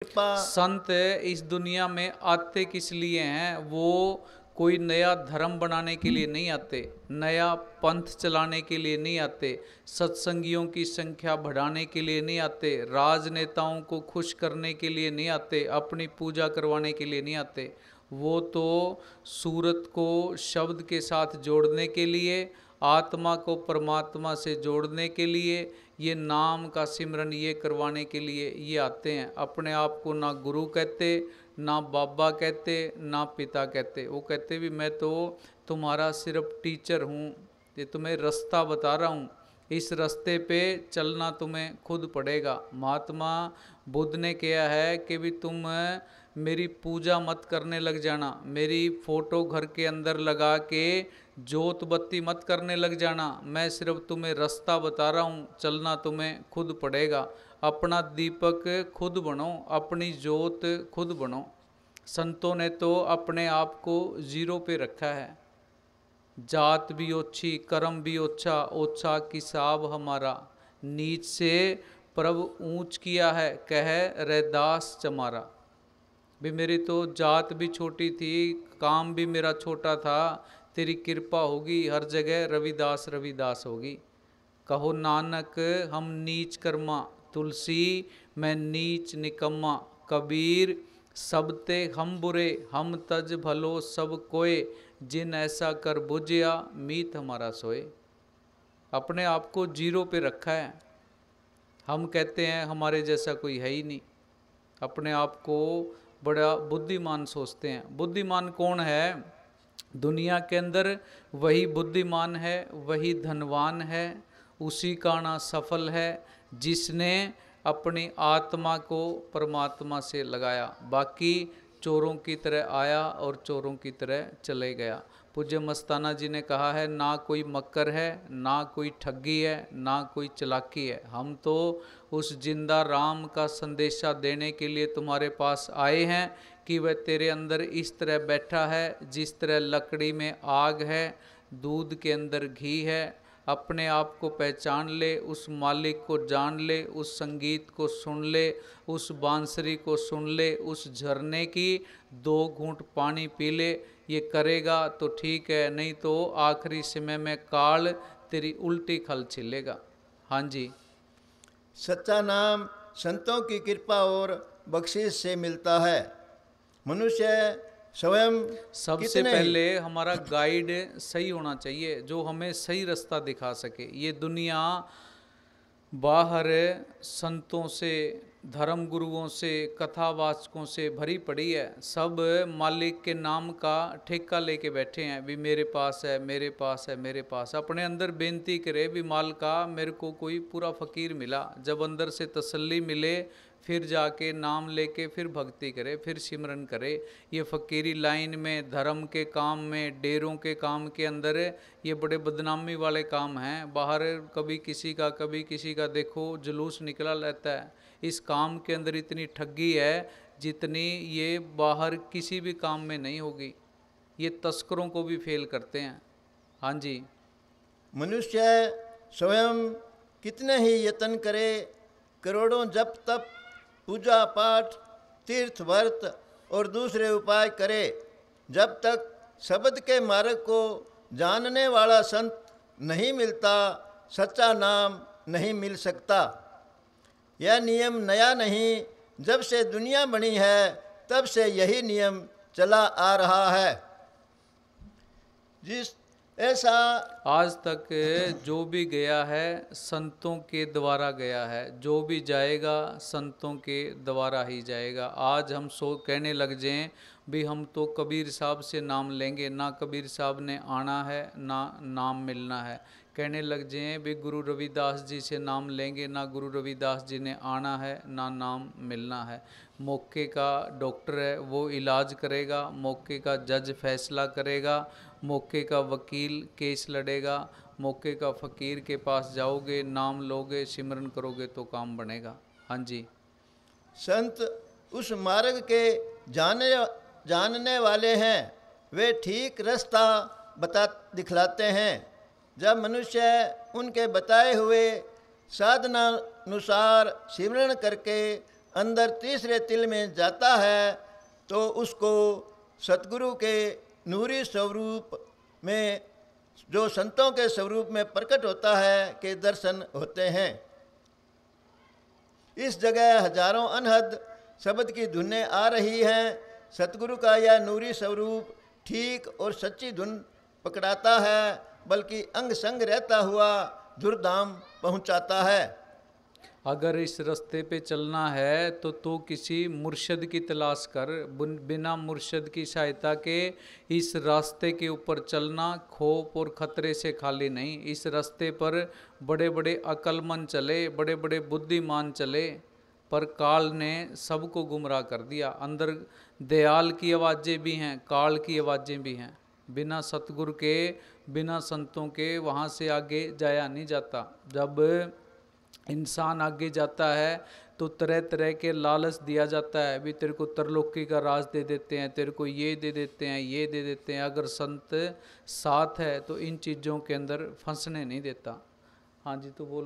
कृपा। संत इस दुनिया में आते किस लिए हैं? वो कोई नया धर्म बनाने के लिए नहीं आते, नया पंथ चलाने के लिए नहीं आते, सत्संगियों की संख्या बढ़ाने के लिए नहीं आते, राजनेताओं को खुश करने के लिए नहीं आते, अपनी पूजा करवाने के लिए नहीं आते। वो तो सूरत को शब्द के साथ जोड़ने के लिए, आत्मा को परमात्मा से जोड़ने के लिए, ये नाम का सिमरन ये करवाने के लिए ये आते हैं। अपने आप को ना गुरु कहते, ना बाबा कहते, ना पिता कहते। वो कहते भी मैं तो तुम्हारा सिर्फ टीचर हूँ, ये तुम्हें रास्ता बता रहा हूँ, इस रास्ते पे चलना तुम्हें खुद पड़ेगा। महात्मा बुद्ध ने कहा है कि भी तुम मेरी पूजा मत करने लग जाना, मेरी फोटो घर के अंदर लगा के जोत बत्ती मत करने लग जाना, मैं सिर्फ तुम्हें रास्ता बता रहा हूँ, चलना तुम्हें खुद पड़ेगा। अपना दीपक खुद बनो, अपनी जोत खुद बनो। संतों ने तो अपने आप को जीरो पे रखा है। जात भी ओछी, कर्म भी ओछा, ओछा किसाब हमारा, नीच से प्रभु ऊंच किया है, कह रैदास चमारा। भी मेरी तो जात भी छोटी थी, काम भी मेरा छोटा था, तेरी कृपा होगी हर जगह रविदास रविदास होगी। कहो नानक हम नीच कर्मा, तुलसी मैं नीच निकम्मा, कबीर सबते हम बुरे, हम तज भलो सब कोय, जिन ऐसा कर बुझिया मीत हमारा सोए। अपने आप को जीरो पे रखा है। हम कहते हैं हमारे जैसा कोई है ही नहीं, अपने आप को बड़ा बुद्धिमान सोचते हैं। बुद्धिमान कौन है दुनिया के अंदर? वही बुद्धिमान है, वही धनवान है, उसी का ना सफल है जिसने अपनी आत्मा को परमात्मा से लगाया। बाकी चोरों की तरह आया और चोरों की तरह चले गया। पूज्य मस्ताना जी ने कहा है, ना कोई मक्कर है, ना कोई ठगी है, ना कोई चालाकी है, हम तो उस जिंदा राम का संदेशा देने के लिए तुम्हारे पास आए हैं कि वह तेरे अंदर इस तरह बैठा है जिस तरह लकड़ी में आग है, दूध के अंदर घी है। अपने आप को पहचान ले, उस मालिक को जान ले, उस संगीत को सुन ले, उस बांसुरी को सुन ले, उस झरने की 2 घूंट पानी पी ले। ये करेगा तो ठीक है, नहीं तो आखिरी समय में काल तेरी उल्टी खल छिलेगा। हाँ जी। सच्चा नाम संतों की कृपा और बख्शिश से मिलता है। मनुष्य स्वयं सबसे कितने ही पहले हमारा गाइड सही होना चाहिए, जो हमें सही रास्ता दिखा सके। ये दुनिया बाहर संतों से, धर्म गुरुओं से, कथावाचकों से भरी पड़ी है। सब मालिक के नाम का ठेका लेके बैठे हैं, भी मेरे पास है, मेरे पास है, मेरे पास। अपने अंदर बेनती करे भी मालिका मेरे को कोई पूरा फकीर मिला। जब अंदर से तसल्ली मिले फिर जाके नाम लेके फिर भक्ति करे, फिर सिमरन करे। ये फकीरी लाइन में, धर्म के काम में, डेरों के काम के अंदर ये बड़े बदनामी वाले काम हैं। बाहर कभी किसी का देखो जुलूस निकला रहता है। इस काम के अंदर इतनी ठगी है जितनी ये बाहर किसी भी काम में नहीं होगी। ये तस्करों को भी फेल करते हैं। हाँ जी। मनुष्य स्वयं कितने ही यत्न करे, करोड़ों जप तप, पूजा पाठ, तीर्थ व्रत और दूसरे उपाय करे, जब तक शब्द के मार्ग को जानने वाला संत नहीं मिलता, सच्चा नाम नहीं मिल सकता। यह नियम नया नहीं, जब से दुनिया बनी है तब से यही नियम चला आ रहा है। जिस ऐसा आज तक जो भी गया है संतों के द्वारा गया है, जो भी जाएगा संतों के द्वारा ही जाएगा। आज हम कहने लग जाएं भी हम तो कबीर साहब से नाम लेंगे, ना कबीर साहब ने आना है ना नाम मिलना है। कहने लग जाएं भी गुरु रविदास जी से नाम लेंगे, ना गुरु रविदास जी ने आना है ना नाम मिलना है। मौके का डॉक्टर है वो इलाज करेगा, मौके का जज फैसला करेगा, मौके का वकील केस लड़ेगा, मौके का फ़कीर के पास जाओगे, नाम लोगे, सिमरन करोगे तो काम बनेगा। हाँ जी। संत उस मार्ग के जानने वाले हैं, वे ठीक रास्ता दिखलाते हैं। जब मनुष्य उनके बताए हुए साधनानुसार सिमरन करके अंदर तीसरे तिल में जाता है तो उसको सतगुरु के नूरी स्वरूप में, जो संतों के स्वरूप में प्रकट होता है, के दर्शन होते हैं। इस जगह हजारों अनहद शब्द की धुनें आ रही हैं। सतगुरु का यह नूरी स्वरूप ठीक और सच्ची धुन पकड़ाता है, बल्कि अंग संग रहता हुआ धुरधाम पहुंचाता है। अगर इस रास्ते पे चलना है तो किसी मुर्शद की तलाश कर। बिना मुर्शद की सहायता के इस रास्ते के ऊपर चलना खौफ और खतरे से खाली नहीं। इस रास्ते पर बड़े बड़े अक्लमंद चले, बड़े बड़े बुद्धिमान चले, पर काल ने सबको गुमराह कर दिया। अंदर दयाल की आवाज़ें भी हैं, काल की आवाज़ें भी हैं। बिना सतगुरु के, बिना संतों के वहाँ से आगे जाया नहीं जाता। जब इंसान आगे जाता है तो तरह तरह के लालच दिया जाता है, भी तेरे को तरलोकी का राज दे देते हैं, तेरे को ये दे देते हैं, ये दे देते हैं। अगर संत साथ है तो इन चीज़ों के अंदर फंसने नहीं देता। हाँ जी, तो बोल।